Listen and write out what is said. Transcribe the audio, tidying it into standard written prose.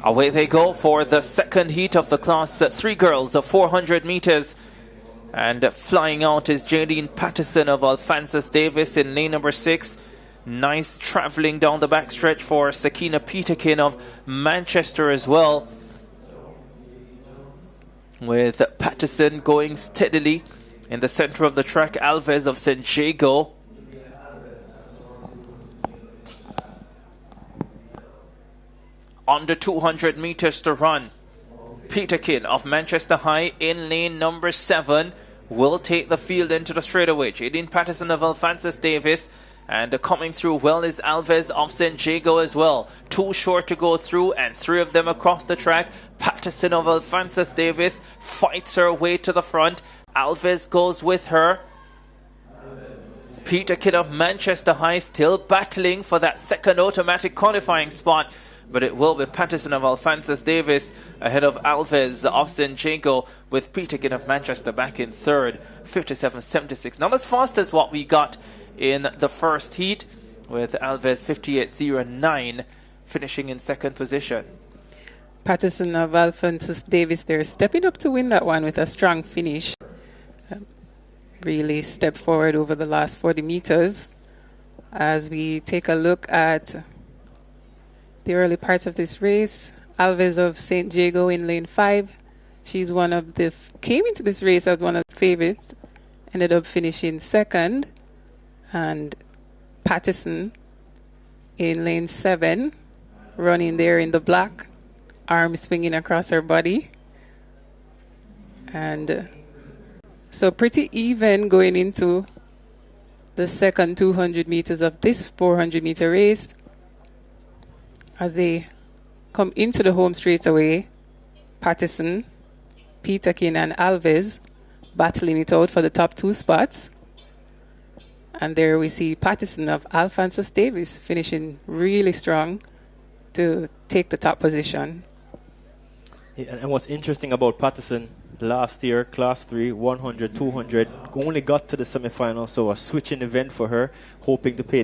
Away they go for the second heat of the class 3 girls of 400 meters. And flying out is Jadeanne Patterson of Alphonsus Davis in lane number 6. Nice traveling down the backstretch for Sakina Peterkin of Manchester as well. With Patterson going steadily in the center of the track. Alves of San Diego. Under 200 meters to run. Peterkin of Manchester High in lane number 7 will take the field into the straightaway. Jadeanne Patterson of Alphonsus Davis. And coming through well is Alves of San Diego as well. 2 short to go through and 3 of them across the track. Patterson of Alphonsus Davis fights her way to the front. Alves goes with her. Peterkin of Manchester High still battling for that second automatic qualifying spot. But it will be Patterson of Alphonsus Davis ahead of Alves of San Diego, with Peterkin of Manchester back in third, 57.76. Not as fast as what we got in the first heat, with Alves 58.09 finishing in second position. Patterson of Alphonsus Davis there stepping up to win that one with a strong finish. Really stepped forward over the last 40 meters. As we take a look at the early parts of this race, Alves of San Diego in lane 5. She's one of the came into this race as one of the favorites, ended up finishing second. And Patterson in lane 7, running there in the black, arm swinging across her body. And so pretty even going into the second 200 meters of this 400 meter race. As they come into the home straightaway, Patterson, Peterkin and Alves battling it out for the top 2 spots. And there we see Patterson of Alphonsus Davis finishing really strong to take the top position. Yeah, and what's interesting about Patterson, last year, class 3, 100, 200, only got to the semi-final, so a switching event for her, hoping to pay